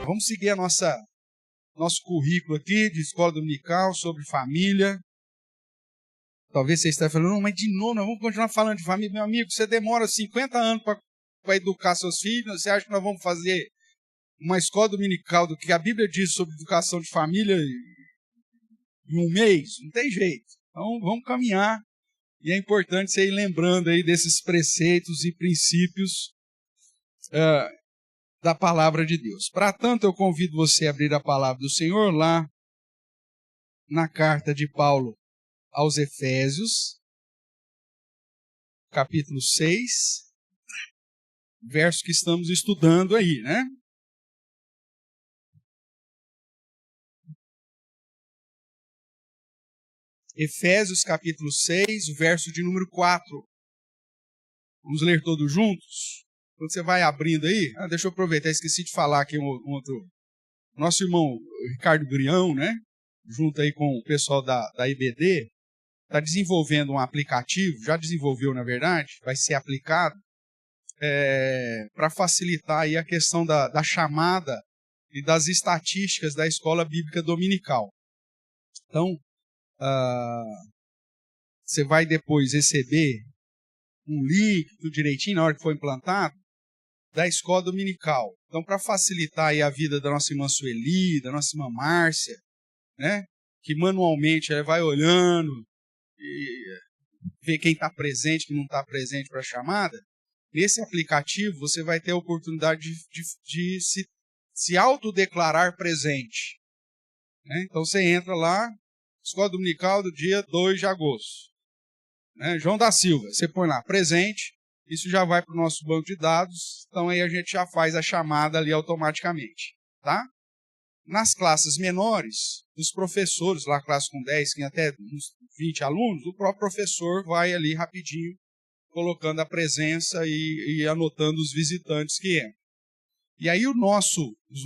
Vamos seguir nosso currículo aqui de escola dominical sobre família. Talvez você esteja falando, não, mas de novo, nós vamos continuar falando de família. Meu amigo, você demora 50 anos para educar seus filhos, você acha que nós vamos fazer uma escola dominical do que a Bíblia diz sobre educação de família em um mês? Não tem jeito. Então, vamos caminhar. E é importante você ir lembrando aí desses preceitos e princípios da palavra de Deus. Para tanto, eu convido você a abrir a palavra do Senhor lá na carta de Paulo aos Efésios, capítulo 6, verso que estamos estudando aí, né? Efésios, capítulo 6, o verso de número 4. Vamos ler todos juntos? Quando você vai abrindo aí, deixa eu aproveitar, esqueci de falar aqui um outro. Nosso irmão Ricardo Grião, né? Junto aí com o pessoal da IBD, está desenvolvendo um aplicativo, já desenvolveu na verdade, vai ser aplicado para facilitar aí a questão da chamada e das estatísticas da escola bíblica dominical. Então, você vai depois receber um link, tudo direitinho, na hora que for implantado, da escola dominical. Então, para facilitar aí a vida da nossa irmã Sueli, da nossa irmã Márcia, né, que manualmente ela vai olhando e ver quem está presente, quem não está presente para a chamada, nesse aplicativo você vai ter a oportunidade de se autodeclarar presente. Né? Então, você entra lá, escola dominical do dia 2 de agosto. Né? João da Silva, você põe lá, presente, isso já vai para o nosso banco de dados, então aí a gente já faz a chamada ali automaticamente, tá? Nas classes menores, os professores, lá classe com 10, tem até uns 20 alunos, o próprio professor vai ali rapidinho, colocando a presença e anotando os visitantes que entram. E aí os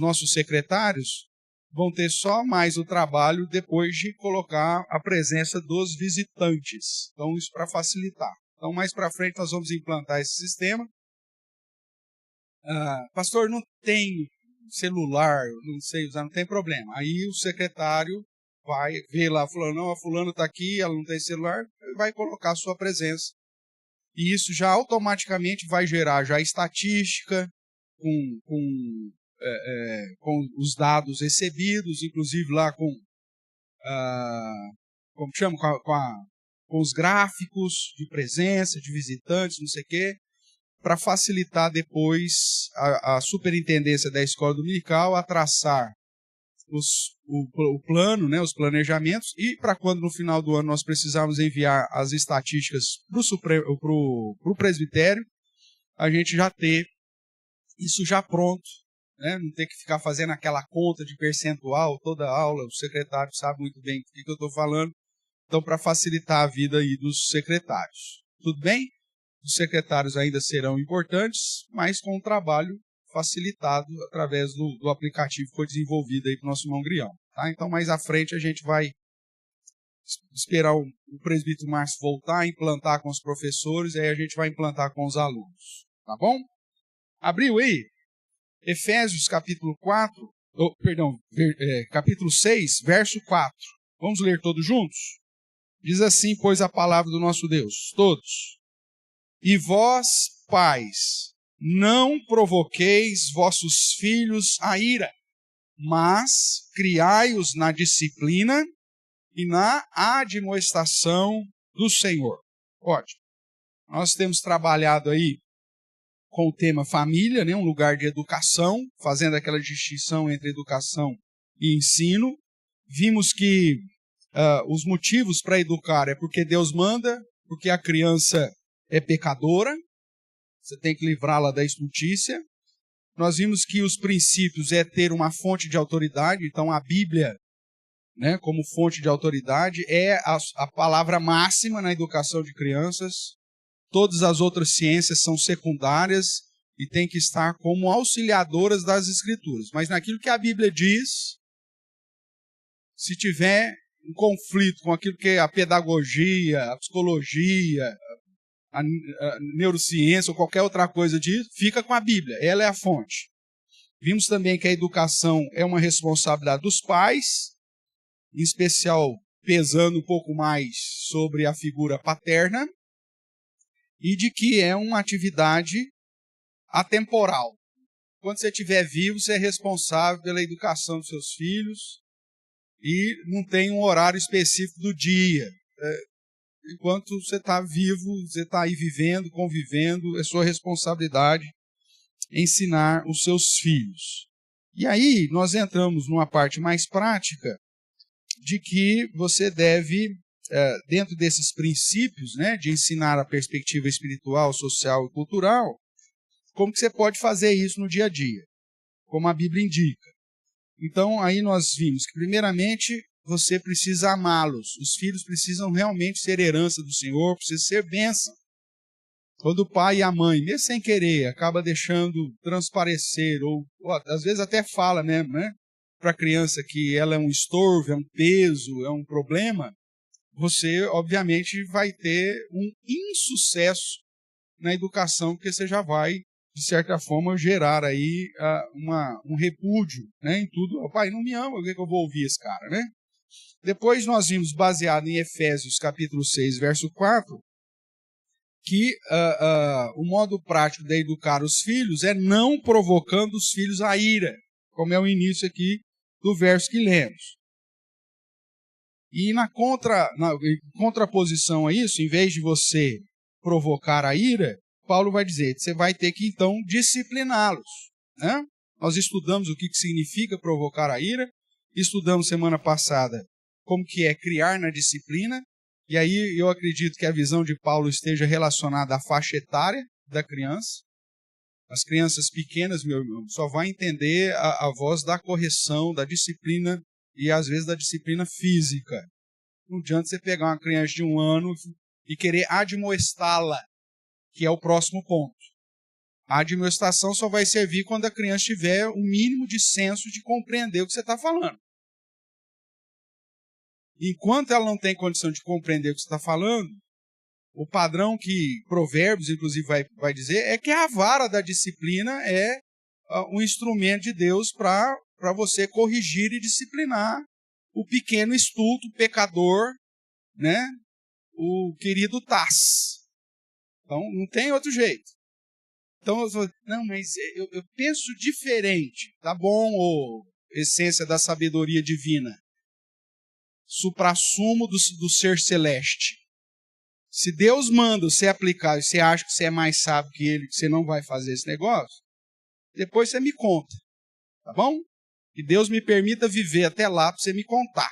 nossos secretários vão ter só mais o trabalho depois de colocar a presença dos visitantes. Então, isso para facilitar. Então, mais para frente, nós vamos implantar esse sistema. Pastor, não tem celular, não sei usar, não tem problema. Aí o secretário vai ver lá, falando, não, a fulana está aqui, ela não tem celular, vai colocar a sua presença. E isso já automaticamente vai gerar já estatística com os dados recebidos, inclusive lá com os gráficos de presença, de visitantes, não sei o quê, para facilitar depois a superintendência da escola dominical a traçar o plano, né, os planejamentos, e para quando no final do ano nós precisarmos enviar as estatísticas para o presbitério, a gente já ter isso já pronto, né, não ter que ficar fazendo aquela conta de percentual toda aula, o secretário sabe muito bem do que eu estou falando, então para facilitar a vida aí dos secretários. Tudo bem? Os secretários ainda serão importantes, mas com um trabalho facilitado através do aplicativo que foi desenvolvido aí para o nosso irmão Grião. Tá? Então, mais à frente, a gente vai esperar o presbítero Márcio voltar, implantar com os professores, e aí a gente vai implantar com os alunos. Tá bom? Abriu aí? Efésios capítulo 6, verso 4. Vamos ler todos juntos? Diz assim, pois, a palavra do nosso Deus, todos. E vós, pais, não provoqueis vossos filhos a ira, mas criai-os na disciplina e na admoestação do Senhor. Ótimo. Nós temos trabalhado aí com o tema família, né, um lugar de educação, fazendo aquela distinção entre educação e ensino. Vimos que os motivos para educar é porque Deus manda, porque a criança é pecadora, você tem que livrá-la da estultícia. Nós vimos que os princípios é ter uma fonte de autoridade, então a Bíblia, né, como fonte de autoridade, é a palavra máxima na educação de crianças. Todas as outras ciências são secundárias e têm que estar como auxiliadoras das Escrituras. Mas naquilo que a Bíblia diz, se tiver um conflito com aquilo que é a pedagogia, a psicologia, a neurociência ou qualquer outra coisa disso, fica com a Bíblia, ela é a fonte. Vimos também que a educação é uma responsabilidade dos pais, em especial pesando um pouco mais sobre a figura paterna, e de que é uma atividade atemporal. Quando você estiver vivo, você é responsável pela educação dos seus filhos e não tem um horário específico do dia. Enquanto você está vivo, você está aí vivendo, convivendo, é sua responsabilidade ensinar os seus filhos. E aí nós entramos numa parte mais prática de que você deve, dentro desses princípios, né, de ensinar a perspectiva espiritual, social e cultural, como que você pode fazer isso no dia a dia, como a Bíblia indica. Então, aí nós vimos que, primeiramente, você precisa amá-los. Os filhos precisam realmente ser herança do Senhor, precisam ser bênção. Quando o pai e a mãe, mesmo sem querer, acaba deixando transparecer, ou às vezes até fala mesmo, né, para a criança que ela é um estorvo, é um peso, é um problema, você, obviamente, vai ter um insucesso na educação, porque você já vai, de certa forma, gerar aí um repúdio, né, em tudo. O pai não me ama, por que eu vou ouvir esse cara, né? Depois nós vimos, baseado em Efésios capítulo 6, verso 4, que o modo prático de educar os filhos é não provocando os filhos à ira, como é o início aqui do verso que lemos. E na contraposição a isso, em vez de você provocar a ira, Paulo vai dizer que você vai ter que, então, discipliná-los, né? Nós estudamos o que significa provocar a ira, estudamos semana passada como que é criar na disciplina, e aí eu acredito que a visão de Paulo esteja relacionada à faixa etária da criança. As crianças pequenas, meu irmão, só vão entender a voz da correção, da disciplina, e às vezes da disciplina física. Não adianta você pegar uma criança de 1 ano e querer admoestá-la, que é o próximo ponto. A admoestação só vai servir quando a criança tiver o mínimo de senso de compreender o que você está falando. Enquanto ela não tem condição de compreender o que você está falando, o padrão que Provérbios, inclusive, vai dizer é que a vara da disciplina é um instrumento de Deus para você corrigir e disciplinar o pequeno estulto, o pecador, né? O querido Taz. Então, não tem outro jeito. Então, eu falo, não, mas eu penso diferente. Tá bom, ô essência da sabedoria divina. Suprassumo do ser celeste. Se Deus manda você aplicar e você acha que você é mais sábio que ele, que você não vai fazer esse negócio, depois você me conta. Tá bom? Que Deus me permita viver até lá para você me contar.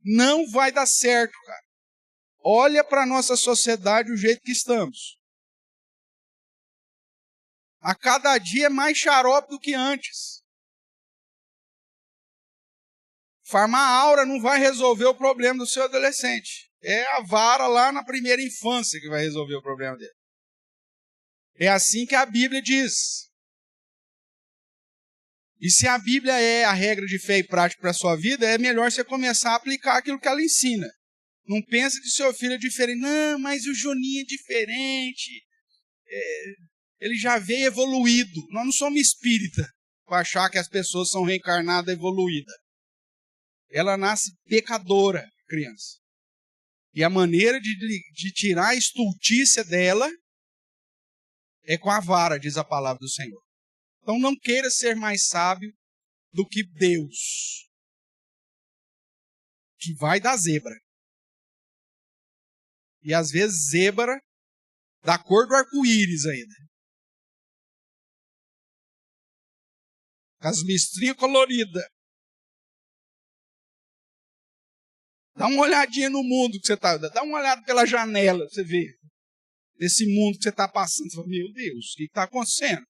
Não vai dar certo, cara. Olha para a nossa sociedade o jeito que estamos. A cada dia é mais xarope do que antes. Farma-aura não vai resolver o problema do seu adolescente. É a vara lá na primeira infância que vai resolver o problema dele. É assim que a Bíblia diz. E se a Bíblia é a regra de fé e prática para a sua vida, é melhor você começar a aplicar aquilo que ela ensina. Não pense que seu filho é diferente. Não, mas o Juninho é diferente. Ele já veio evoluído. Nós não somos espírita para achar que as pessoas são reencarnadas evoluídas. Ela nasce pecadora, criança. E a maneira de tirar a estultícia dela é com a vara, diz a palavra do Senhor. Então não queira ser mais sábio do que Deus, que vai dar zebra. E às vezes zebra da cor do arco-íris ainda. Com as listrinhas coloridas. Dá uma olhadinha no mundo que você está. Dá uma olhada pela janela para você ver. Esse mundo que você está passando. Você fala, meu Deus, o que está acontecendo?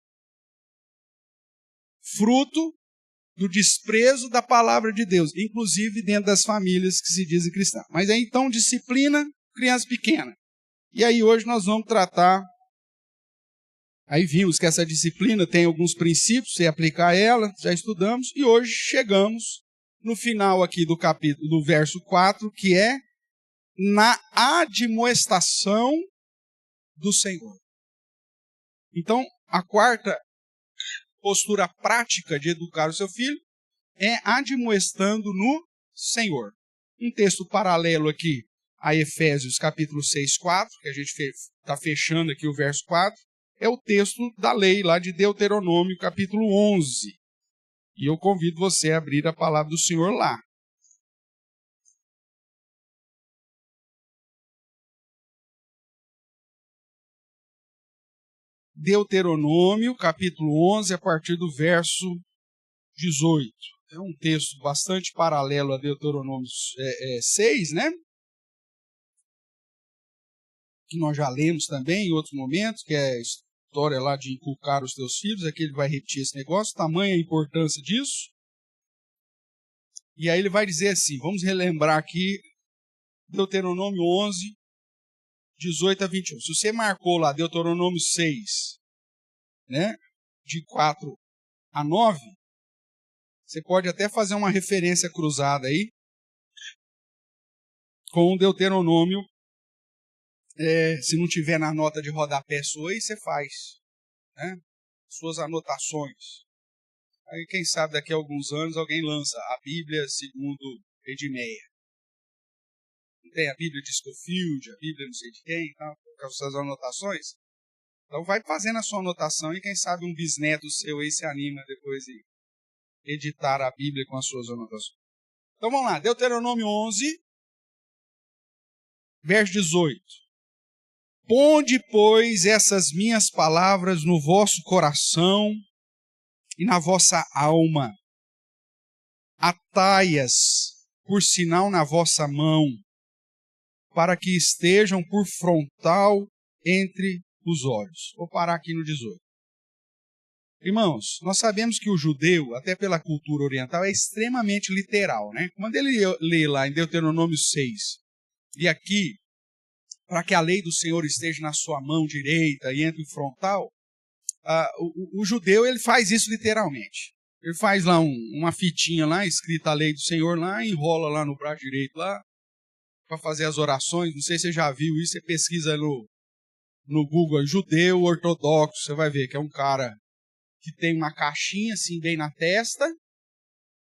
Fruto do desprezo da palavra de Deus, inclusive dentro das famílias que se dizem cristãs. Mas aí então, disciplina, criança pequena. E aí hoje nós vamos tratar. Aí vimos que essa disciplina tem alguns princípios, você aplicar ela, já estudamos, e hoje chegamos no final aqui do capítulo, do verso 4, que é na admoestação do Senhor. Então, a quarta postura prática de educar o seu filho é admoestando no Senhor. Um texto paralelo aqui a Efésios capítulo 6, 4, que a gente está fechando aqui o verso 4, é o texto da lei lá de Deuteronômio capítulo 11. E eu convido você a abrir a palavra do Senhor lá. Deuteronômio, capítulo 11, a partir do verso 18. É um texto bastante paralelo a Deuteronômio 6, né? Que nós já lemos também em outros momentos, que é a história lá de inculcar os teus filhos. Aqui ele vai repetir esse negócio, tamanha a importância disso. E aí ele vai dizer assim, vamos relembrar aqui, Deuteronômio 11, 18 a 21. Se você marcou lá Deuteronômio 6, né, de 4 a 9, você pode até fazer uma referência cruzada aí com o Deuteronômio, se não tiver na nota de rodapé sua, aí você faz, né, suas anotações. Aí quem sabe daqui a alguns anos alguém lança a Bíblia segundo Edmeia. Tem a Bíblia de Scofield, a Bíblia não sei de quem, tá? Com as suas anotações. Então vai fazendo a sua anotação e quem sabe um bisneto seu aí se anima depois de editar a Bíblia com as suas anotações. Então vamos lá, Deuteronômio 11, verso 18. Ponde, pois, essas minhas palavras no vosso coração e na vossa alma. Atai-as por sinal na vossa mão, para que estejam por frontal entre os olhos. Vou parar aqui no 18. Irmãos, nós sabemos que o judeu, até pela cultura oriental, é extremamente literal, né? Quando ele lê lá em Deuteronômio 6, e aqui, para que a lei do Senhor esteja na sua mão direita e entre o frontal, o judeu ele faz isso literalmente. Ele faz lá uma fitinha lá, escrita a lei do Senhor lá, enrola lá no braço direito lá, para fazer as orações. Não sei se você já viu isso, você pesquisa no Google, judeu ortodoxo, você vai ver que é um cara que tem uma caixinha assim bem na testa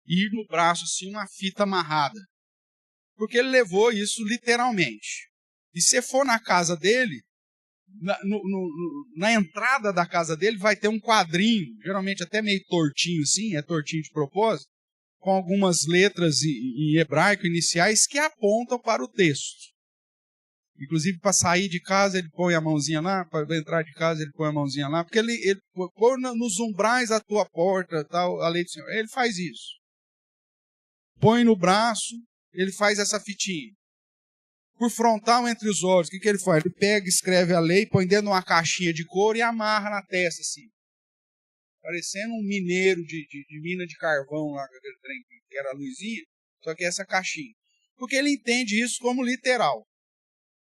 e no braço assim uma fita amarrada. Porque ele levou isso literalmente. E se for na casa dele, na entrada da casa dele vai ter um quadrinho, geralmente até meio tortinho assim, é tortinho de propósito, com algumas letras em hebraico iniciais que apontam para o texto. Inclusive, para sair de casa, ele põe a mãozinha lá, para entrar de casa, ele põe a mãozinha lá, porque ele põe nos umbrais da tua porta, tal, a lei do Senhor. Ele faz isso. Põe no braço, ele faz essa fitinha. Por frontal entre os olhos, o que ele faz? Ele pega, escreve a lei, põe dentro de uma caixinha de couro e amarra na testa, assim. Parecendo um mineiro de mina de carvão lá, aquele trem que era a luzinha, só que essa caixinha. Porque ele entende isso como literal.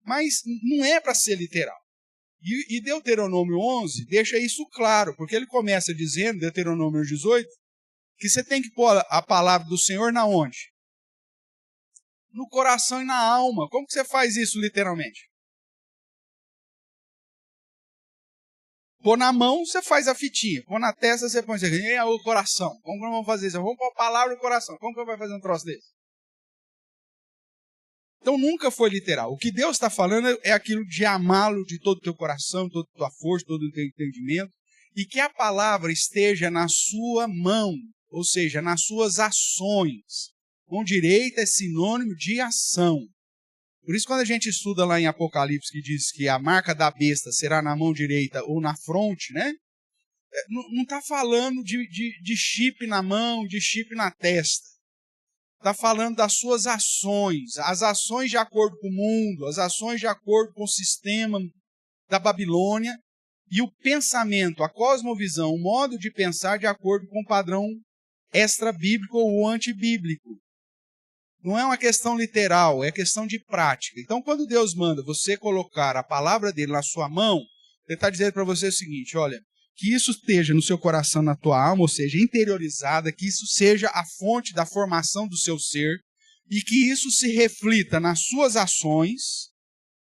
Mas não é para ser literal. E Deuteronômio 11 deixa isso claro, porque ele começa dizendo, Deuteronômio 18, que você tem que pôr a palavra do Senhor na onde? No coração e na alma. Como que você faz isso literalmente? Pôr na mão, você faz a fitinha. Pôr na testa, você põe assim, é o coração. Como que nós vamos fazer isso? Vamos pôr a palavra no coração. Como que vai fazer um troço desse? Então nunca foi literal. O que Deus está falando é aquilo de amá-lo de todo o teu coração, toda a tua força, todo o teu entendimento, e que a palavra esteja na sua mão, ou seja, nas suas ações. Mão direita é sinônimo de ação. Por isso, quando a gente estuda lá em Apocalipse, que diz que a marca da besta será na mão direita ou na fronte, né? Não está falando de chip na mão, de chip na testa. Está falando das suas ações, as ações de acordo com o mundo, as ações de acordo com o sistema da Babilônia e o pensamento, a cosmovisão, o modo de pensar de acordo com o padrão extra-bíblico ou antibíblico. Não é uma questão literal, é questão de prática. Então, quando Deus manda você colocar a palavra dele na sua mão, ele está dizendo para você o seguinte, olha, que isso esteja no seu coração, na tua alma, ou seja, interiorizada, que isso seja a fonte da formação do seu ser e que isso se reflita nas suas ações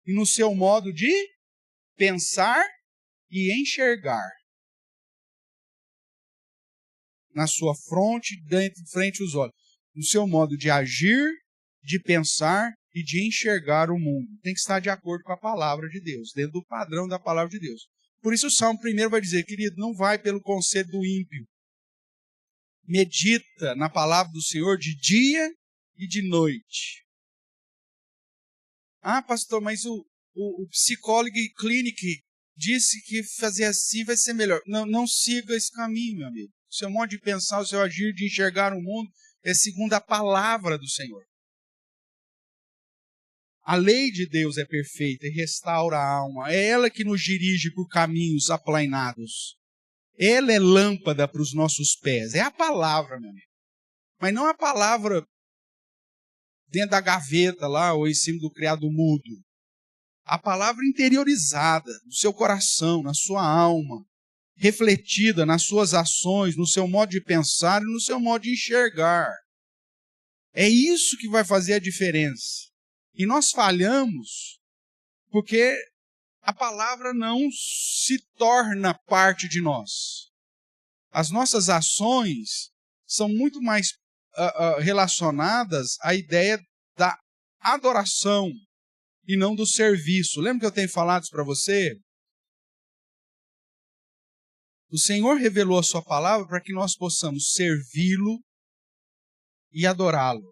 e no seu modo de pensar e enxergar. na sua fronte, dentro, frente aos olhos. No seu modo de agir, de pensar e de enxergar o mundo. Tem que estar de acordo com a palavra de Deus, dentro do padrão da palavra de Deus. Por isso o Salmo 1 vai dizer, querido, não vai pelo conselho do ímpio. Medita na palavra do Senhor de dia e de noite. Ah, pastor, mas o psicólogo clínico disse que fazer assim vai ser melhor. Não, não siga esse caminho, meu amigo. O seu modo de pensar, o seu agir, de enxergar o mundo é segundo a palavra do Senhor. A lei de Deus é perfeita e restaura a alma. É ela que nos dirige por caminhos aplainados. Ela é lâmpada para os nossos pés. É a palavra, meu amigo. Mas não a palavra dentro da gaveta lá ou em cima do criado mudo. A palavra interiorizada no seu coração, na sua alma. Refletida nas suas ações, no seu modo de pensar e no seu modo de enxergar. É isso que vai fazer a diferença. E nós falhamos porque a palavra não se torna parte de nós. As nossas ações são muito mais relacionadas à ideia da adoração e não do serviço. Lembra que eu tenho falado isso para você? O Senhor revelou a sua palavra para que nós possamos servi-lo e adorá-lo.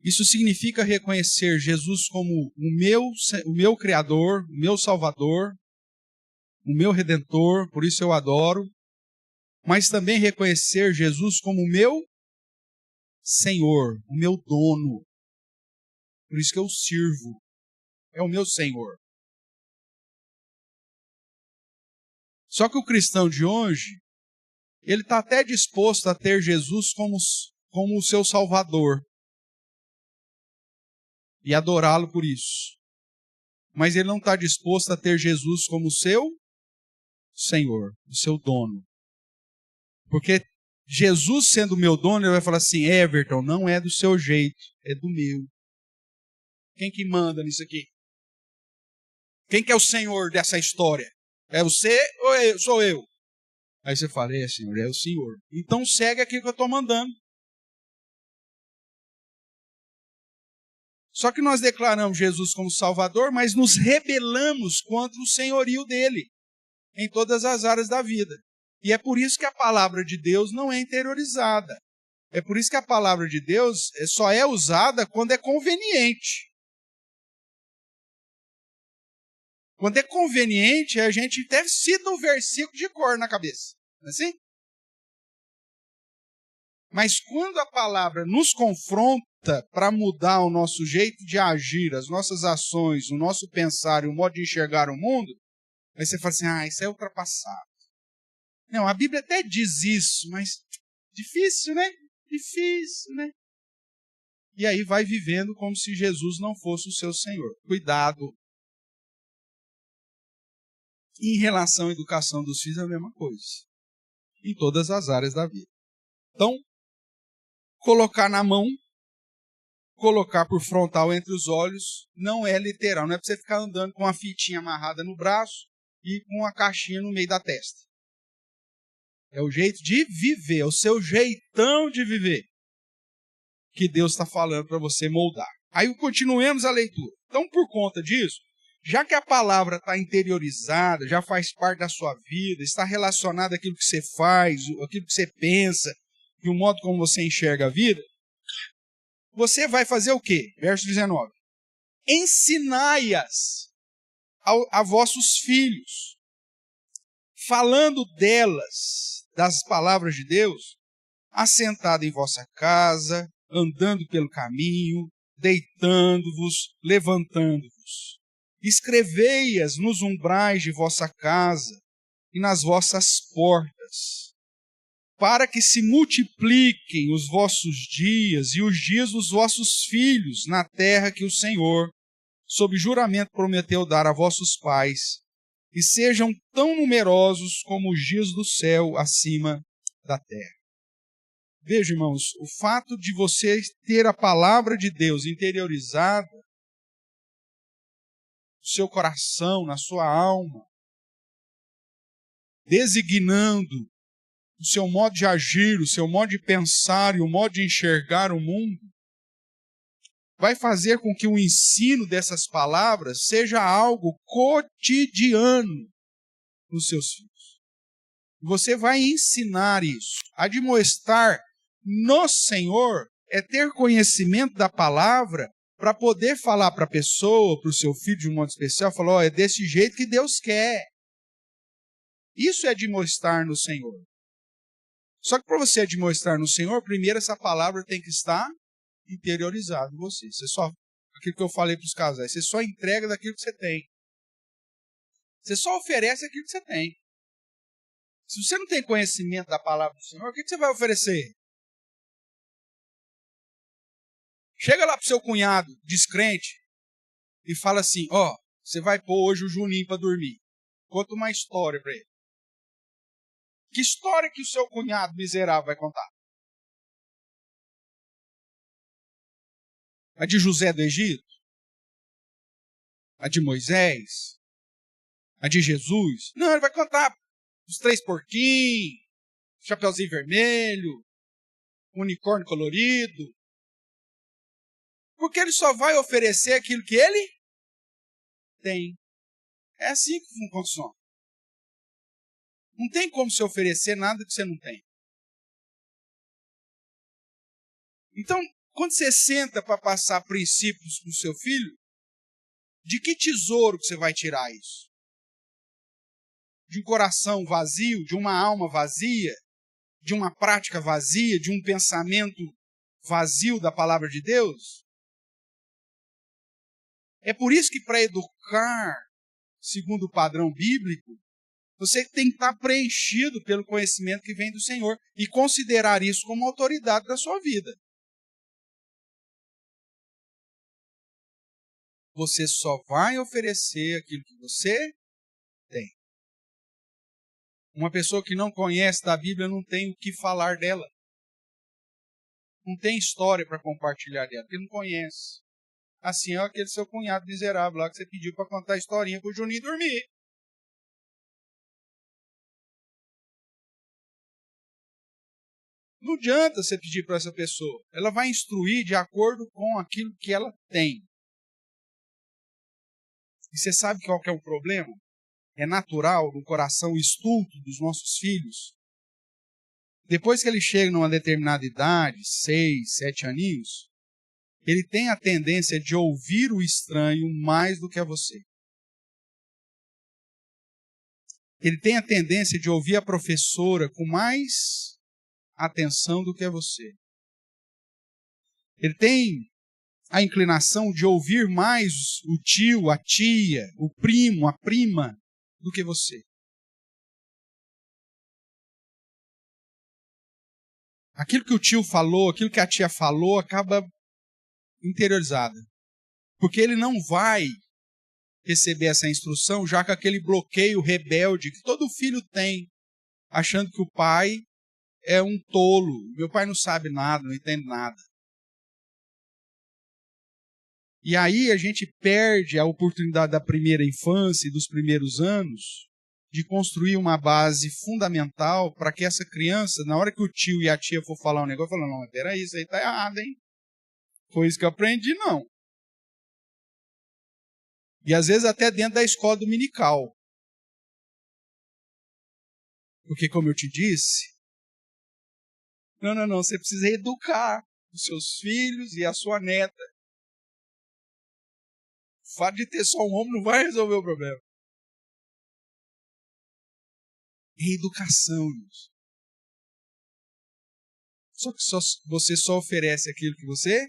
Isso significa reconhecer Jesus como o meu Criador, o meu Salvador, o meu Redentor, por isso eu adoro, mas também reconhecer Jesus como o meu Senhor, o meu dono. Por isso que eu sirvo, é o meu Senhor. Só que o cristão de hoje, ele está até disposto a ter Jesus como o seu Salvador. E adorá-lo por isso. Mas ele não está disposto a ter Jesus como seu Senhor, o seu dono. Porque Jesus sendo meu dono, ele vai falar assim, Everton, não é do seu jeito, é do meu. Quem que manda nisso aqui? Quem que é o Senhor dessa história? É você ou sou eu? Aí você fala, Senhor, é o Senhor. Então segue aquilo que eu estou mandando. Só que nós declaramos Jesus como Salvador, mas nos rebelamos contra o senhorio dele em todas as áreas da vida. E é por isso que a palavra de Deus não é interiorizada. É por isso que a palavra de Deus só é usada quando é conveniente. Quando é conveniente, a gente até cita o versículo de cor na cabeça. Não é assim? Mas quando a palavra nos confronta para mudar o nosso jeito de agir, as nossas ações, o nosso pensar e o modo de enxergar o mundo, aí você fala assim, isso é ultrapassado. Não, a Bíblia até diz isso, mas difícil, né? Difícil, né? E aí vai vivendo como se Jesus não fosse o seu Senhor. Cuidado. Em relação à educação dos filhos é a mesma coisa. Em todas as áreas da vida. Então, colocar na mão, colocar por frontal entre os olhos, não é literal. Não é para você ficar andando com uma fitinha amarrada no braço e com uma caixinha no meio da testa. É o jeito de viver, é o seu jeitão de viver que Deus está falando para você moldar. Aí continuemos a leitura. Então, por conta disso, já que a palavra está interiorizada, já faz parte da sua vida, está relacionada àquilo que você faz, àquilo que você pensa, e o modo como você enxerga a vida, você vai fazer o quê? Verso 19. Ensinai-as a vossos filhos, falando delas, das palavras de Deus, assentado em vossa casa, andando pelo caminho, deitando-vos, levantando-vos. Escrevei-as nos umbrais de vossa casa e nas vossas portas, para que se multipliquem os vossos dias e os dias dos vossos filhos na terra que o Senhor, sob juramento, prometeu dar a vossos pais, e sejam tão numerosos como os dias do céu acima da terra. Veja, irmãos, o fato de você ter a palavra de Deus interiorizada no seu coração, na sua alma, designando o seu modo de agir, o seu modo de pensar e o modo de enxergar o mundo, vai fazer com que o ensino dessas palavras seja algo cotidiano nos seus filhos. Você vai ensinar isso. Admoestar no Senhor é ter conhecimento da palavra para poder falar para a pessoa, para o seu filho de um modo especial, falar, é desse jeito que Deus quer. Isso é admoestar no Senhor. Só que para você admoestar no Senhor, primeiro essa palavra tem que estar interiorizada em você. Aquilo que eu falei para os casais, você só entrega daquilo que você tem. Você só oferece aquilo que você tem. Se você não tem conhecimento da palavra do Senhor, o que você vai oferecer? Chega lá para o seu cunhado descrente e fala assim, você vai pôr hoje o Juninho para dormir. Conta uma história para ele. Que história que o seu cunhado miserável vai contar? A de José do Egito? A de Moisés? A de Jesus? Não, ele vai contar os 3 porquinhos, Chapeuzinho Vermelho, unicórnio colorido. Porque ele só vai oferecer aquilo que ele tem. É assim que funciona. Não tem como se oferecer nada que você não tem. Então, quando você senta para passar princípios para o seu filho, de que tesouro que você vai tirar isso? De um coração vazio, de uma alma vazia, de uma prática vazia, de um pensamento vazio da palavra de Deus? É por isso que para educar, segundo o padrão bíblico, você tem que estar preenchido pelo conhecimento que vem do Senhor e considerar isso como autoridade da sua vida. Você só vai oferecer aquilo que você tem. Uma pessoa que não conhece da Bíblia não tem o que falar dela. Não tem história para compartilhar dela, porque não conhece. Assim é aquele seu cunhado miserável lá que você pediu para contar a historinha para o Juninho dormir. Não adianta você pedir para essa pessoa. Ela vai instruir de acordo com aquilo que ela tem. E você sabe qual que é o problema? É natural no coração estulto dos nossos filhos. Depois que ele chega numa determinada idade, 6, 7 aninhos, ele tem a tendência de ouvir o estranho mais do que a você. Ele tem a tendência de ouvir a professora com mais atenção do que a você. Ele tem a inclinação de ouvir mais o tio, a tia, o primo, a prima, do que você. Aquilo que o tio falou, aquilo que a tia falou, acaba interiorizada. Porque ele não vai receber essa instrução já com aquele bloqueio rebelde que todo filho tem, achando que o pai é um tolo. Meu pai não sabe nada, não entende nada. E aí a gente perde a oportunidade da primeira infância e dos primeiros anos de construir uma base fundamental para que essa criança, na hora que o tio e a tia for falar um negócio, fala, não, mas peraí, isso aí está errado, hein? Foi isso que eu aprendi, não. E às vezes até dentro da escola dominical. Porque, como eu te disse, não, você precisa educar os seus filhos e a sua neta. O fato de ter só um homem não vai resolver o problema. É educação, isso. Só que você só oferece aquilo que você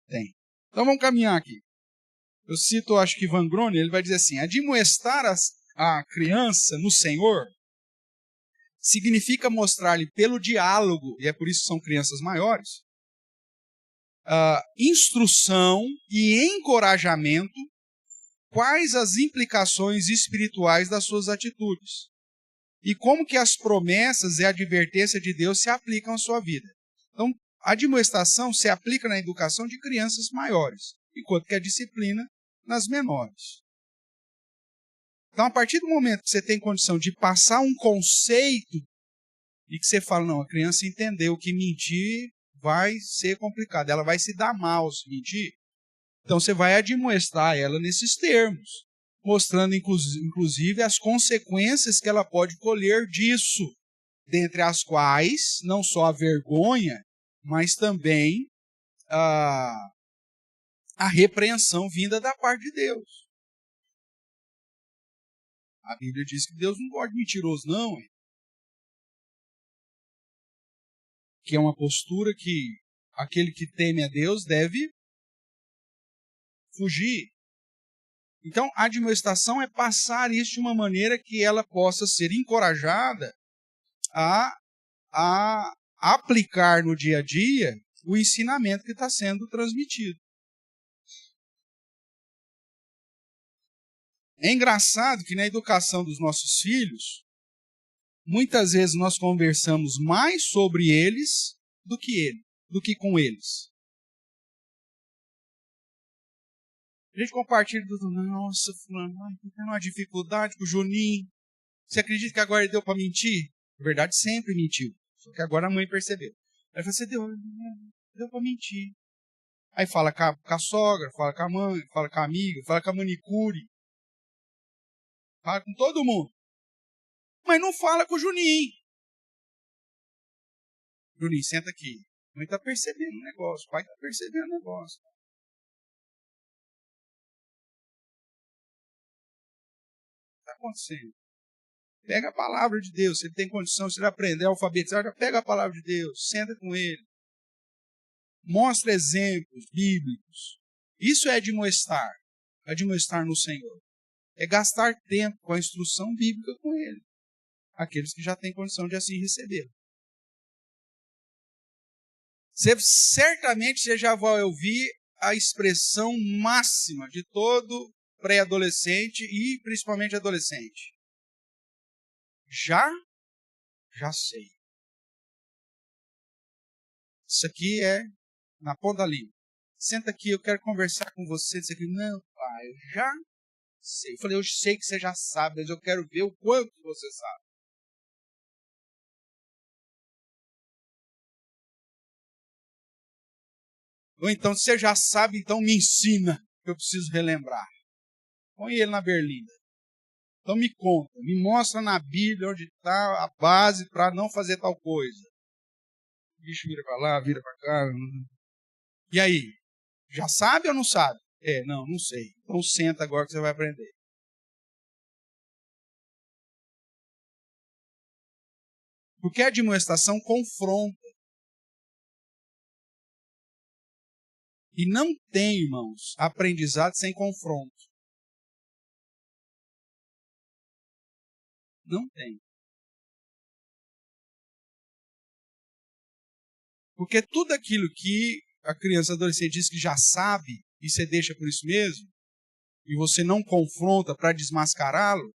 tem. Então vamos caminhar aqui. Eu cito, acho que Van Grone, ele vai dizer assim, admoestar a criança no Senhor significa mostrar-lhe pelo diálogo, e é por isso que são crianças maiores, instrução e encorajamento, quais as implicações espirituais das suas atitudes e como que as promessas e a advertência de Deus se aplicam à sua vida. Então, a admoestação se aplica na educação de crianças maiores, enquanto que a disciplina nas menores. Então, a partir do momento que você tem condição de passar um conceito e que você fala, não, a criança entendeu que mentir vai ser complicado, ela vai se dar mal se mentir. Então você vai admoestar ela nesses termos, mostrando inclusive as consequências que ela pode colher disso, dentre as quais não só a vergonha, mas também a repreensão vinda da parte de Deus. A Bíblia diz que Deus não gosta de mentiroso, não. Que é uma postura que aquele que teme a Deus deve fugir. Então, a admoestação é passar isso de uma maneira que ela possa ser encorajada a aplicar no dia a dia o ensinamento que está sendo transmitido. É engraçado que na educação dos nossos filhos, muitas vezes nós conversamos mais sobre eles do que com eles. A gente compartilha tudo, nossa, fulano, tô tendo uma dificuldade com o Juninho. Você acredita que agora ele deu para mentir? Na verdade, sempre mentiu. Só que agora a mãe percebeu. Aí você deu para mentir. Aí fala com a sogra, fala com a mãe, fala com a amiga, fala com a manicure. Fala com todo mundo. Mas não fala com o Juninho. Juninho, senta aqui. A mãe está percebendo o negócio, o pai está percebendo o negócio. O que está acontecendo? Pega a palavra de Deus. Se ele tem condição, se ele aprender a alfabetizar, já pega a palavra de Deus, senta com ele. Mostra exemplos bíblicos. Isso é admoestar no Senhor. É gastar tempo com a instrução bíblica com ele. Aqueles que já têm condição de assim receber. Certamente você já vai ouvir a expressão máxima de todo pré-adolescente e principalmente adolescente. Já sei. Isso aqui é na ponta da língua. Senta aqui, eu quero conversar com você. Isso aqui, não, pai, eu já sei. Eu falei, eu sei que você já sabe, mas eu quero ver o quanto você sabe. Ou então, se você já sabe, então me ensina, que eu preciso relembrar. Põe ele na berlinda. Então me conta, me mostra na Bíblia onde está a base para não fazer tal coisa. O bicho vira para lá, vira para cá. E aí? Já sabe ou não sabe? Não sei. Então senta agora que você vai aprender. Porque a admoestação confronta. E não tem, irmãos, aprendizado sem confronto. Não tem. Porque tudo aquilo que a criança adolescente diz que já sabe, e você deixa por isso mesmo, e você não confronta para desmascará-lo,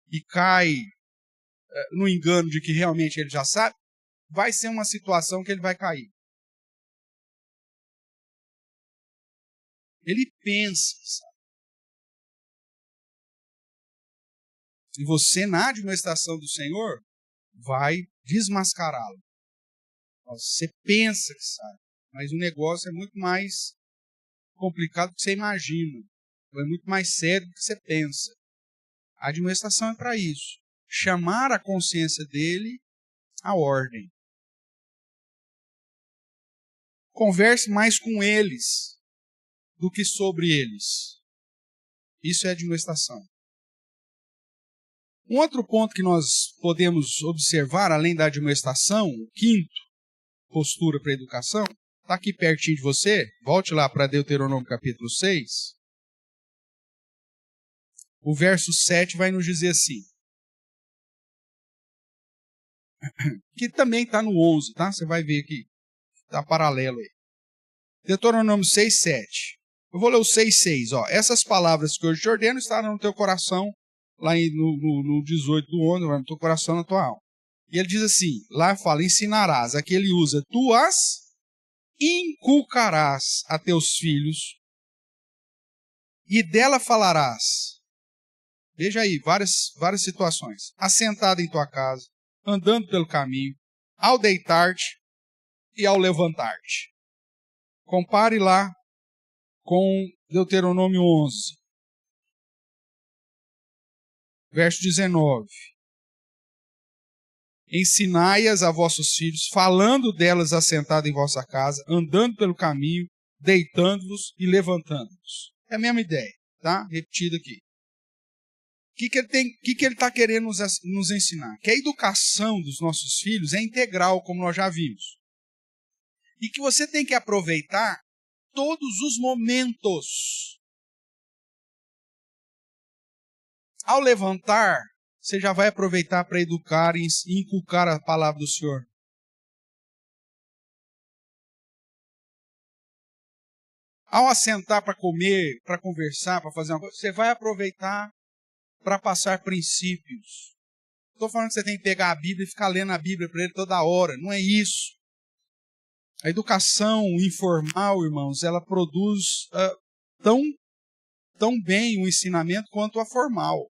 e cai no engano de que realmente ele já sabe, vai ser uma situação que ele vai cair. Ele pensa, sabe? E você, na admoestação do Senhor, vai desmascará-lo. Você pensa que sabe, mas o negócio é muito mais complicado do que você imagina. É muito mais sério do que você pensa. A admoestação é para isso. Chamar a consciência dele à ordem. Converse mais com eles do que sobre eles. Isso é admoestação. Um outro ponto que nós podemos observar, além da admoestação, o quinto, postura para a educação, está aqui pertinho de você. Volte lá para Deuteronômio capítulo 6. O verso 7 vai nos dizer assim. Que também está no 11, tá? Você vai ver aqui. Está paralelo aí. Deuteronômio 6, 7. Eu vou ler o 6, 6. Ó. Essas palavras que hoje te ordeno estarão no teu coração, lá no 18 do 11, no teu coração, na tua alma. E ele diz assim, lá fala, ensinarás. Aqui ele usa, tu as inculcarás a teus filhos e dela falarás. Veja aí, várias situações. Assentado em tua casa, andando pelo caminho, ao deitar-te e ao levantar-te. Compare lá com Deuteronômio 11, verso 19. Ensinai-as a vossos filhos, falando delas assentada em vossa casa, andando pelo caminho, deitando-vos e levantando-vos. É a mesma ideia, tá? Repetido aqui. O que ele está querendo nos ensinar? Que a educação dos nossos filhos é integral, como nós já vimos. E que você tem que aproveitar todos os momentos. Ao levantar, você já vai aproveitar para educar e inculcar a palavra do Senhor. Ao assentar para comer, para conversar, para fazer uma coisa, você vai aproveitar para passar princípios. Não estou falando que você tem que pegar a Bíblia e ficar lendo a Bíblia para ele toda hora. Não é isso. A educação informal, irmãos, ela produz tão bem o ensinamento quanto a formal.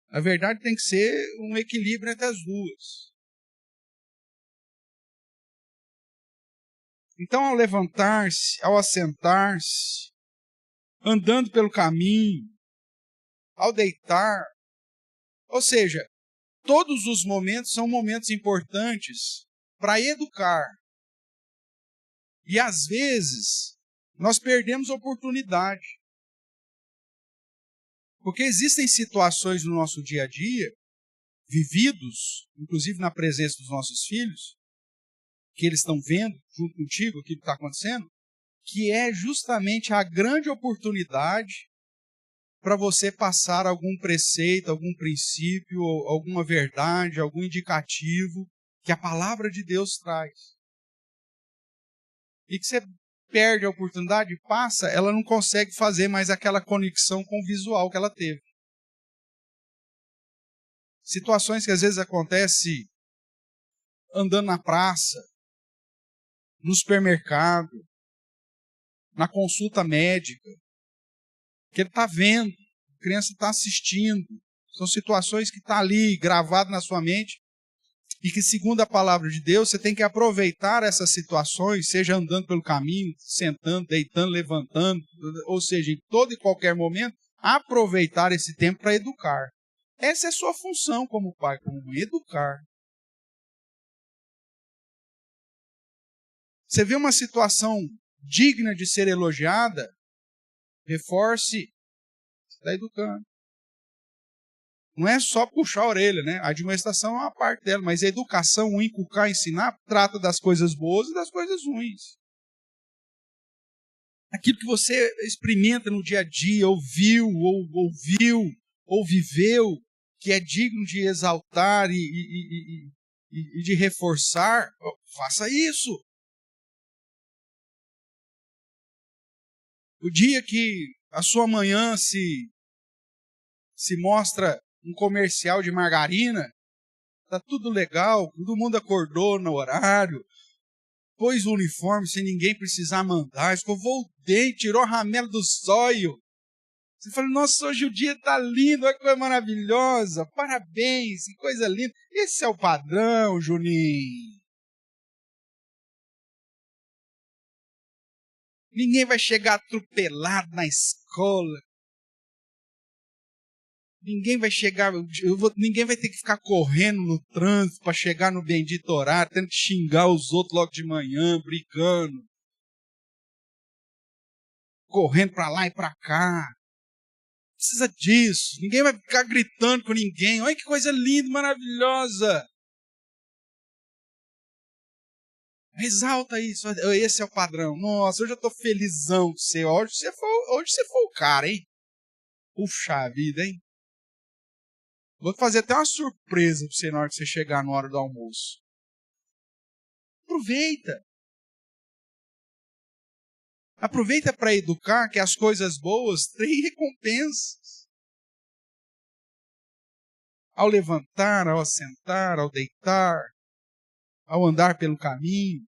A verdade tem que ser um equilíbrio entre as duas. Então, ao levantar-se, ao assentar-se, andando pelo caminho, ao deitar, ou seja, todos os momentos são momentos importantes para educar. E às vezes, nós perdemos a oportunidade. Porque existem situações no nosso dia a dia, vividos, inclusive na presença dos nossos filhos, que eles estão vendo junto contigo aquilo que está acontecendo, que é justamente a grande oportunidade para você passar algum preceito, algum princípio, alguma verdade, algum indicativo que a palavra de Deus traz. E que você perde a oportunidade, passa, ela não consegue fazer mais aquela conexão com o visual que ela teve. Situações que às vezes acontecem andando na praça, no supermercado, na consulta médica, que ele está vendo, a criança está assistindo. São situações que estão ali gravadas na sua mente e que, segundo a palavra de Deus, você tem que aproveitar essas situações, seja andando pelo caminho, sentando, deitando, levantando, ou seja, em todo e qualquer momento, aproveitar esse tempo para educar. Essa é a sua função como pai, como mãe, educar. Você vê uma situação digna de ser elogiada, reforce, você está educando. Não é só puxar a orelha, né? A admoestação é uma parte dela, mas a educação, o inculcar, ensinar, trata das coisas boas e das coisas ruins. Aquilo que você experimenta no dia a dia, ouviu, ou viveu, que é digno de exaltar e de reforçar, faça isso. O dia que a sua manhã se mostra um comercial de margarina, tá tudo legal, todo mundo acordou no horário, pôs o uniforme sem ninguém precisar mandar, escovou o dente, tirou a ramela do zóio. Você fala, nossa, hoje o dia tá lindo, olha que coisa maravilhosa, parabéns, que coisa linda. Esse é o padrão, Juninho. Ninguém vai chegar atropelado na escola. Ninguém vai chegar, ninguém vai ter que ficar correndo no trânsito para chegar no bendito horário, tendo que xingar os outros logo de manhã, brigando. Correndo para lá e para cá. Não precisa disso. Ninguém vai ficar gritando com ninguém. Olha que coisa linda, maravilhosa. Exalta isso. Esse é o padrão. Nossa, hoje eu estou felizão com você. Hoje você foi o cara, hein? Puxa vida, hein? Vou fazer até uma surpresa para você na hora que você chegar na hora do almoço. Aproveita. Aproveita para educar que as coisas boas têm recompensas. Ao levantar, ao assentar, ao deitar, ao andar pelo caminho.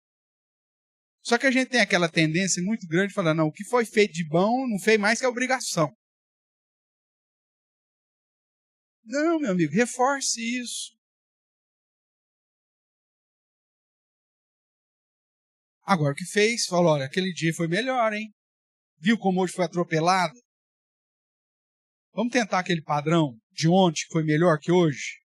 Só que a gente tem aquela tendência muito grande de falar, não, o que foi feito de bom não fez mais que a obrigação. Não, meu amigo, reforce isso. Agora o que fez? Falou, olha, aquele dia foi melhor, hein? Viu como hoje foi atropelado? Vamos tentar aquele padrão de ontem que foi melhor que hoje?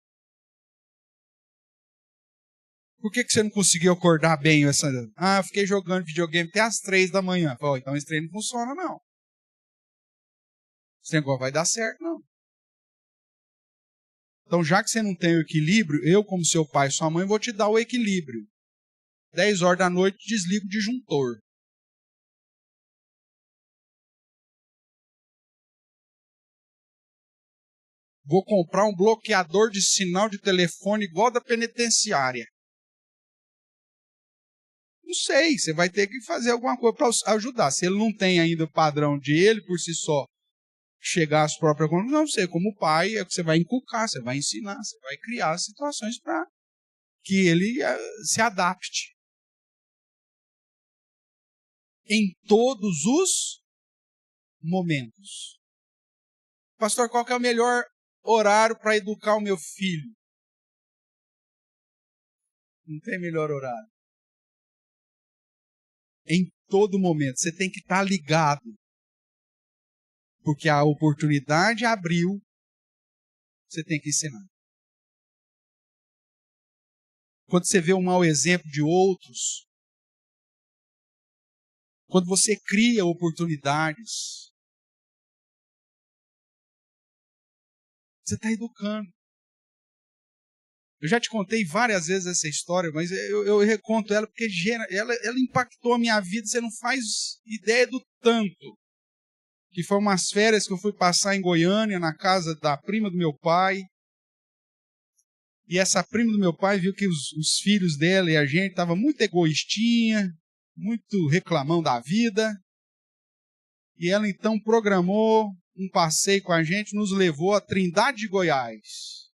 Por que você não conseguiu acordar bem essa... eu fiquei jogando videogame até as 3 da manhã. Falou, então esse treino não funciona, não. Esse negócio vai dar certo, não. Então, já que você não tem o equilíbrio, eu, como seu pai e sua mãe, vou te dar o equilíbrio. 10 horas da noite, desliga o disjuntor. Vou comprar um bloqueador de sinal de telefone igual da penitenciária. Não sei, você vai ter que fazer alguma coisa para ajudar. Se ele não tem ainda o padrão de ele por si só chegar às próprias conclusões, não sei, como pai, é que você vai inculcar, você vai ensinar, você vai criar situações para que ele se adapte. Em todos os momentos. Pastor, qual que é o melhor horário para educar o meu filho? Não tem melhor horário. Em todo momento. Você tem que estar ligado. Porque a oportunidade abriu, você tem que ensinar. Quando você vê um mau exemplo de outros, quando você cria oportunidades, você está educando. Eu já te contei várias vezes essa história, mas eu reconto ela porque ela impactou a minha vida, você não faz ideia do tanto. Que foi umas férias que eu fui passar em Goiânia, na casa da prima do meu pai. E essa prima do meu pai viu que os filhos dela e a gente estavam muito egoístinha, muito reclamão da vida. E ela então programou um passeio com a gente, nos levou a Trindade de Goiás.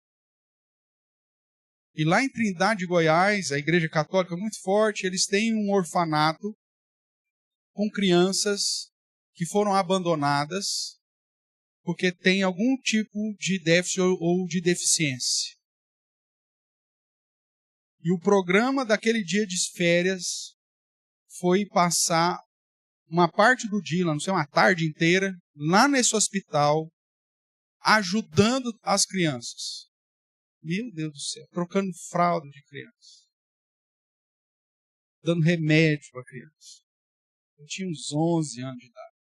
E lá em Trindade de Goiás, a igreja católica é muito forte, eles têm um orfanato com crianças que foram abandonadas porque tem algum tipo de déficit ou de deficiência. E o programa daquele dia de férias foi passar uma parte do dia, não sei, uma tarde inteira, lá nesse hospital, ajudando as crianças. Meu Deus do céu, trocando fralda de criança. Dando remédio para a criança. Eu tinha uns 11 anos de idade.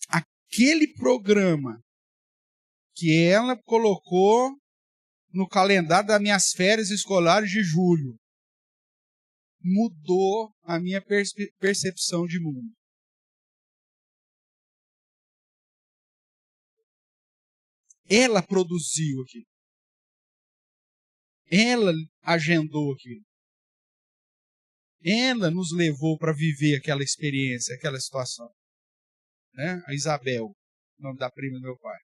Aquele programa que ela colocou no calendário das minhas férias escolares de julho mudou a minha percepção de mundo. Ela produziu aquilo. Ela agendou aquilo. Ela nos levou para viver aquela experiência, aquela situação. Né? A Isabel, o nome da prima do meu pai.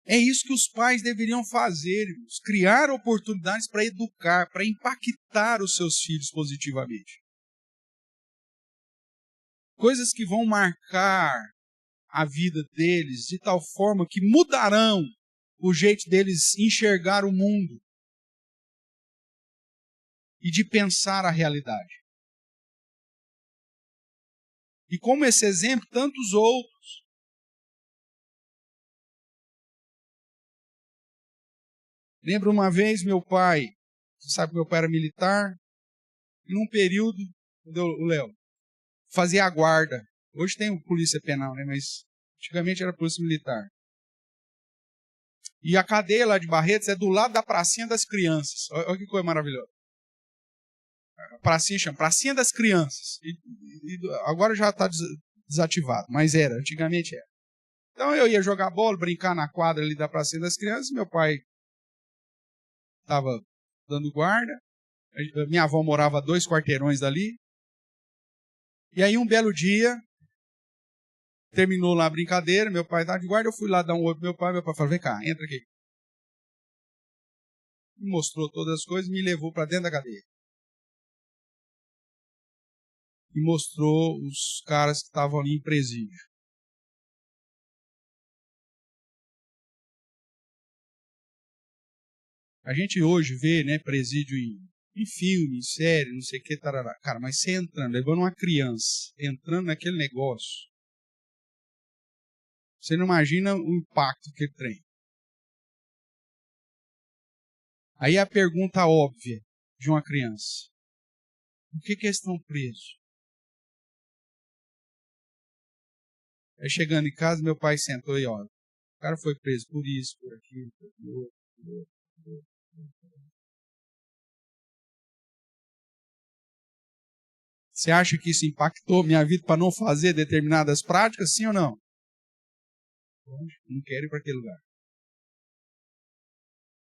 É isso que os pais deveriam fazer, irmãos, criar oportunidades para educar, para impactar os seus filhos positivamente. Coisas que vão marcar a vida deles de tal forma que mudarão o jeito deles enxergar o mundo e de pensar a realidade. E como esse exemplo, tantos outros. Lembro uma vez meu pai, você sabe que meu pai era militar, e num período, o Léo, fazia a guarda. Hoje tem o polícia penal, né? Mas antigamente era polícia militar. E a cadeia lá de Barretos é do lado da pracinha das crianças. Olha que coisa maravilhosa. A pracinha chama Pracinha das Crianças. E agora já está desativado, mas antigamente era. Então eu ia jogar bola, brincar na quadra ali da Pracinha das Crianças, meu pai estava dando guarda, minha avó morava a 2 quarteirões dali, e aí um belo dia, terminou lá a brincadeira, meu pai estava de guarda, eu fui lá dar um oi pro meu pai falou, vem cá, entra aqui. Me mostrou todas as coisas e me levou para dentro da cadeia. E mostrou os caras que estavam ali em presídio. A gente hoje vê, né, presídio em filme, em série, não sei o que, tarará. Cara, mas você entrando, levando uma criança, entrando naquele negócio, você não imagina o impacto que ele tem. Aí a pergunta óbvia de uma criança: por que eles estão presos? Aí chegando em casa, meu pai sentou e olha, o cara foi preso por isso, por aquilo, por aquilo, por outro, por outro. Você acha que isso impactou minha vida para não fazer determinadas práticas, sim ou não? Não quero ir para aquele lugar.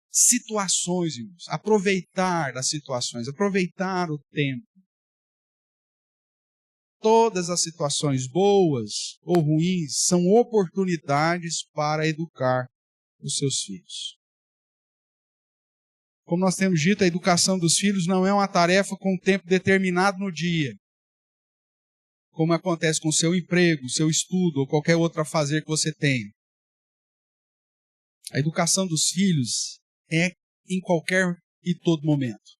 Situações, irmãos. Aproveitar das situações, aproveitar o tempo. Todas as situações, boas ou ruins, são oportunidades para educar os seus filhos. Como nós temos dito, a educação dos filhos não é uma tarefa com um tempo determinado no dia, como acontece com o seu emprego, o seu estudo ou qualquer outro afazer que você tenha. A educação dos filhos é em qualquer e todo momento.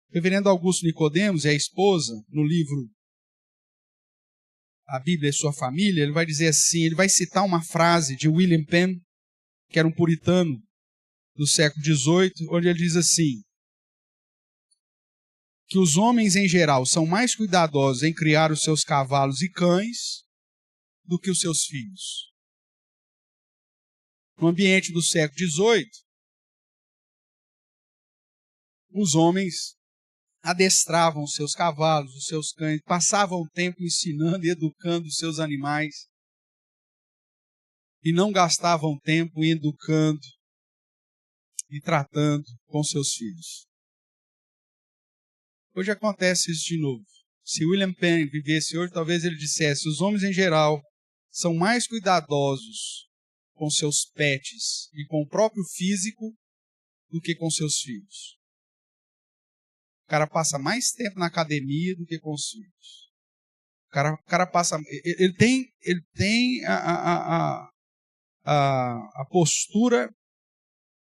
O reverendo Augusto Nicodemos e a esposa, no livro A Bíblia e Sua Família, ele vai dizer assim, ele vai citar uma frase de William Penn, que era um puritano do século XVIII, onde ele diz assim, que os homens em geral são mais cuidadosos em criar os seus cavalos e cães do que os seus filhos. No ambiente do século XVIII, os homens adestravam os seus cavalos, os seus cães, passavam o tempo ensinando e educando os seus animais e não gastavam tempo educando e tratando com seus filhos. Hoje acontece isso de novo. Se William Penn vivesse hoje, talvez ele dissesse: os homens em geral são mais cuidadosos com seus pets e com o próprio físico do que com seus filhos. O cara passa mais tempo na academia do que com os filhos. O cara passa. Ele tem a postura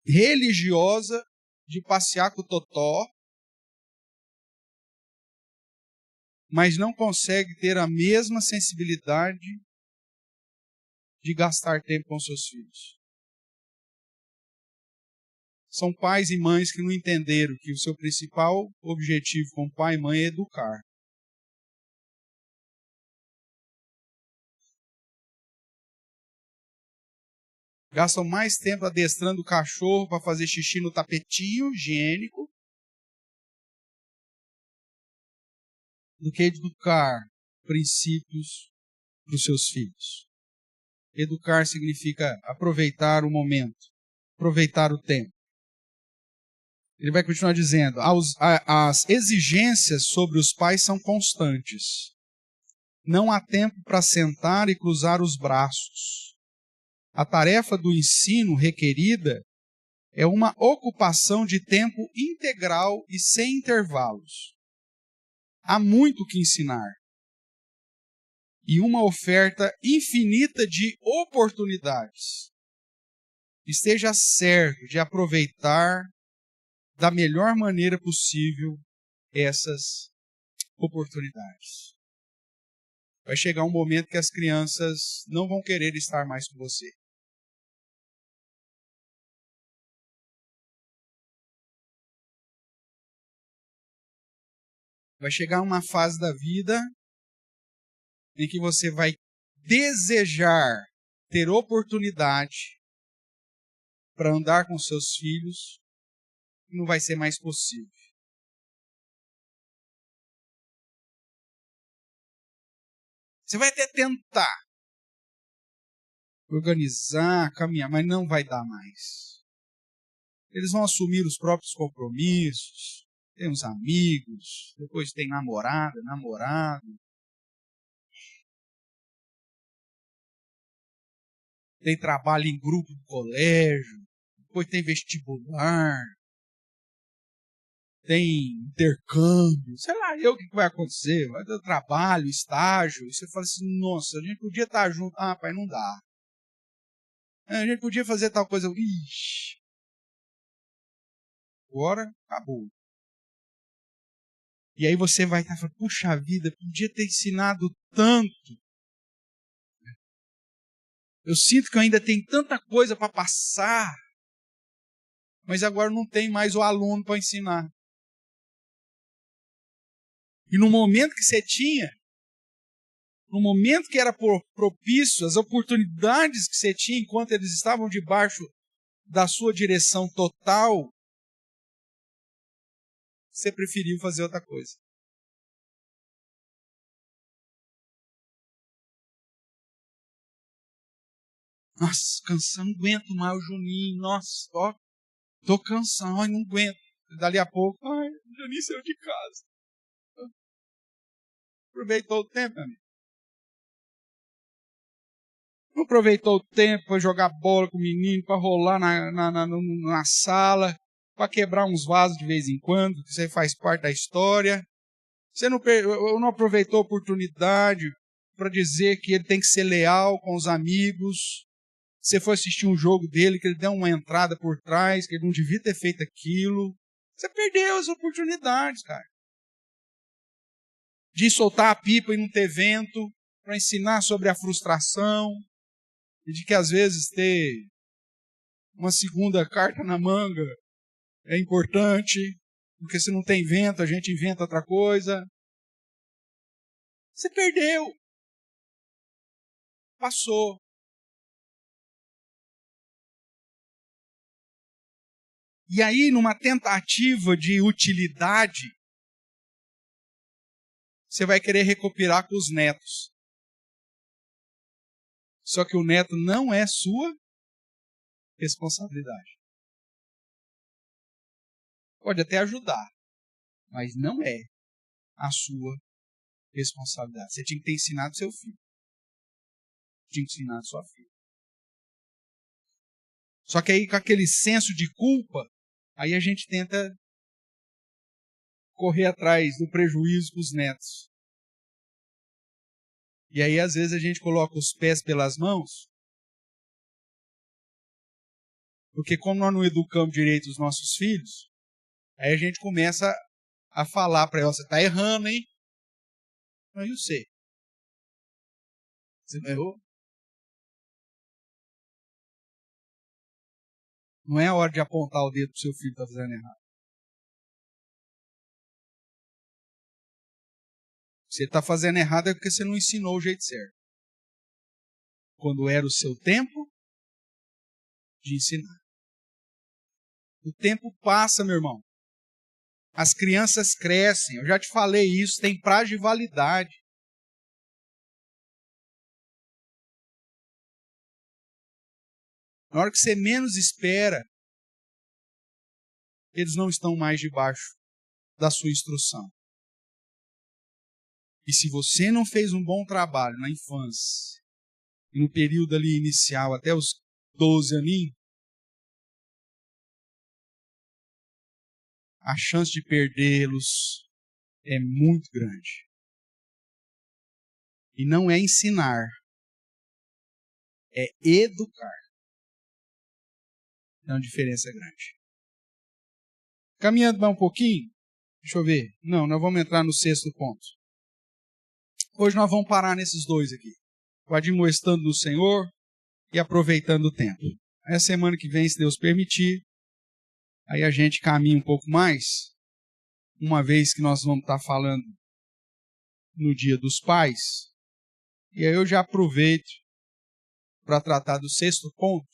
religiosa de passear com o totó, mas não consegue ter a mesma sensibilidade de gastar tempo com seus filhos. São pais e mães que não entenderam que o seu principal objetivo como pai e mãe é educar. Gastam mais tempo adestrando o cachorro para fazer xixi no tapetinho higiênico do que educar princípios para os seus filhos. Educar significa aproveitar o momento, aproveitar o tempo. Ele vai continuar dizendo, as exigências sobre os pais são constantes. Não há tempo para sentar e cruzar os braços. A tarefa do ensino requerida é uma ocupação de tempo integral e sem intervalos. Há muito que ensinar. E uma oferta infinita de oportunidades. Esteja certo de aproveitar da melhor maneira possível essas oportunidades. Vai chegar um momento que as crianças não vão querer estar mais com você. Vai chegar uma fase da vida em que você vai desejar ter oportunidade para andar com seus filhos e não vai ser mais possível. Você vai até tentar organizar, caminhar, mas não vai dar mais. Eles vão assumir os próprios compromissos, tem uns amigos, depois tem namorada, namorado. Tem trabalho em grupo do colégio, depois tem vestibular, tem intercâmbio, sei lá o que vai acontecer, vai ter trabalho, estágio, e você fala assim, nossa, a gente podia estar junto, pai, não dá. A gente podia fazer tal coisa, ixi. Agora acabou. E aí você vai estar falando, puxa vida, podia ter ensinado tanto. Eu sinto que eu ainda tenho tanta coisa para passar, mas agora não tem mais o aluno para ensinar. E no momento que você tinha, no momento que era propício, as oportunidades que você tinha enquanto eles estavam debaixo da sua direção total, você preferiu fazer outra coisa. Nossa, cansado, não aguento mais o Juninho. Nossa, ó, tô cansado, não aguento. Dali a pouco, o Juninho saiu de casa. Aproveitou o tempo, amigo. Não aproveitou o tempo para jogar bola com o menino, para rolar na sala, para quebrar uns vasos de vez em quando, que isso aí faz parte da história. Você não aproveitou a oportunidade para dizer que ele tem que ser leal com os amigos. Você foi assistir um jogo dele, que ele deu uma entrada por trás, que ele não devia ter feito aquilo. Você perdeu as oportunidades, cara. De soltar a pipa e não ter vento, para ensinar sobre a frustração, e de que às vezes ter uma segunda carta na manga é importante, porque se não tem vento, a gente inventa outra coisa. Você perdeu. Passou. E aí, numa tentativa de utilidade, você vai querer recopilar com os netos. Só que o neto não é sua responsabilidade. Pode até ajudar, mas não é a sua responsabilidade. Você tinha que ter ensinado seu filho. Tinha que ensinar sua filha. Só que aí, com aquele senso de culpa, aí a gente tenta correr atrás do prejuízo com os netos. E aí, às vezes, a gente coloca os pés pelas mãos, porque como nós não educamos direito os nossos filhos, aí a gente começa a falar para ela, você está errando, hein? Mas eu sei. Você não errou? Não é a hora de apontar o dedo para o seu filho que está fazendo errado. Se ele está fazendo errado é porque você não ensinou o jeito certo. Quando era o seu tempo de ensinar. O tempo passa, meu irmão. As crianças crescem. Eu já te falei isso, tem prazo de validade. Na hora que você menos espera, eles não estão mais debaixo da sua instrução. E se você não fez um bom trabalho na infância, e no período ali inicial, até os 12 aninhos, a chance de perdê-los é muito grande. E não é ensinar, é educar. É uma diferença grande. Caminhando mais um pouquinho, deixa eu ver. Não, nós vamos entrar no 6º ponto. Hoje nós vamos parar nesses dois aqui. O admoestando no Senhor e aproveitando o tempo. Aí a semana que vem, se Deus permitir, aí a gente caminha um pouco mais, uma vez que nós vamos estar falando no Dia dos Pais. E aí eu já aproveito para tratar do 6º ponto,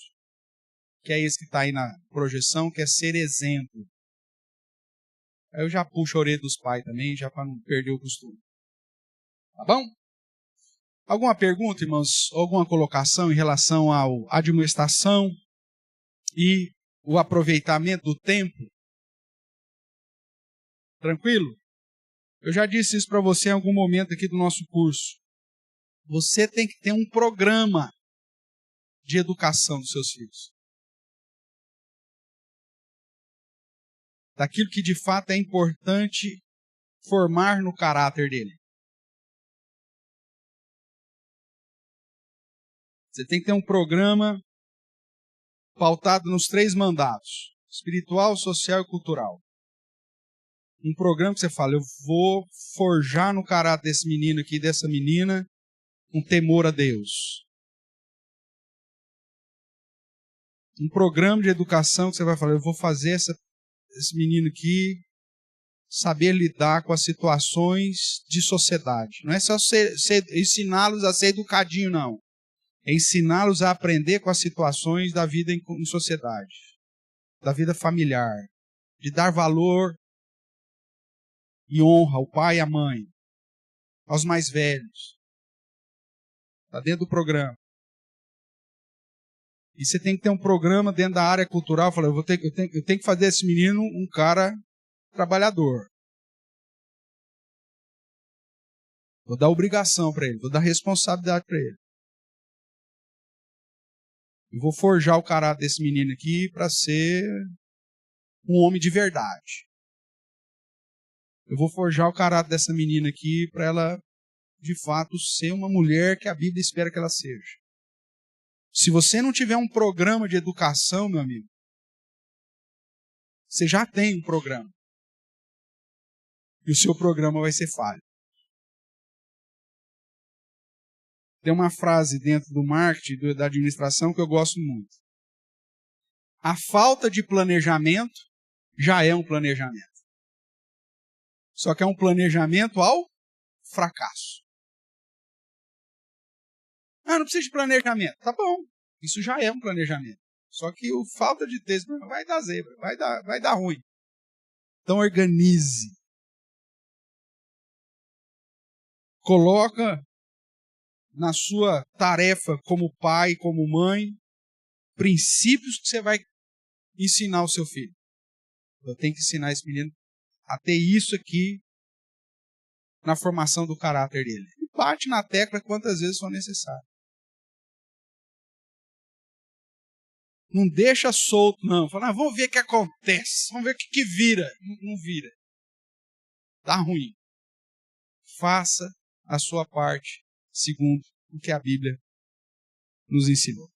que é esse que está aí na projeção, que é ser exemplo. Aí eu já puxo a orelha dos pais também, já para não perder o costume. Tá bom? Alguma pergunta, irmãos? Alguma colocação em relação à admoestação e o aproveitamento do tempo? Tranquilo? Eu já disse isso para você em algum momento aqui do nosso curso. Você tem que ter um programa de educação dos seus filhos. Daquilo que de fato é importante formar no caráter dele. Você tem que ter um programa pautado nos 3 mandatos. espiritual, social e cultural. Um programa que você fala, eu vou forjar no caráter desse menino aqui, dessa menina, um temor a Deus. Um programa de educação que você vai falar, eu vou fazer esse menino aqui saber lidar com as situações de sociedade. Não é só ensiná-los a ser educadinho, não. É ensiná-los a aprender com as situações da vida em sociedade, da vida familiar, de dar valor e honra ao pai e à mãe, aos mais velhos. Está dentro do programa. E você tem que ter um programa dentro da área cultural. Falar, eu tenho que fazer esse menino um cara trabalhador. Vou dar obrigação para ele, vou dar responsabilidade para ele. Eu vou forjar o caráter desse menino aqui para ser um homem de verdade. Eu vou forjar o caráter dessa menina aqui para ela, de fato, ser uma mulher que a Bíblia espera que ela seja. Se você não tiver um programa de educação, meu amigo, você já tem um programa. E o seu programa vai ser falho. Tem uma frase dentro do marketing, da administração, que eu gosto muito. A falta de planejamento já é um planejamento. Só que é um planejamento ao fracasso. Ah, não precisa de planejamento. Tá bom, isso já é um planejamento. Só que a falta de texto vai dar zebra, vai dar ruim. Então organize. Coloca na sua tarefa como pai, como mãe, princípios que você vai ensinar ao seu filho. Eu tenho que ensinar esse menino a ter isso aqui na formação do caráter dele. E bate na tecla quantas vezes for necessário. Não deixa solto, não. Fala, vamos ver o que acontece. Vamos ver o que vira. Não vira. Dá ruim. Faça a sua parte segundo o que a Bíblia nos ensinou.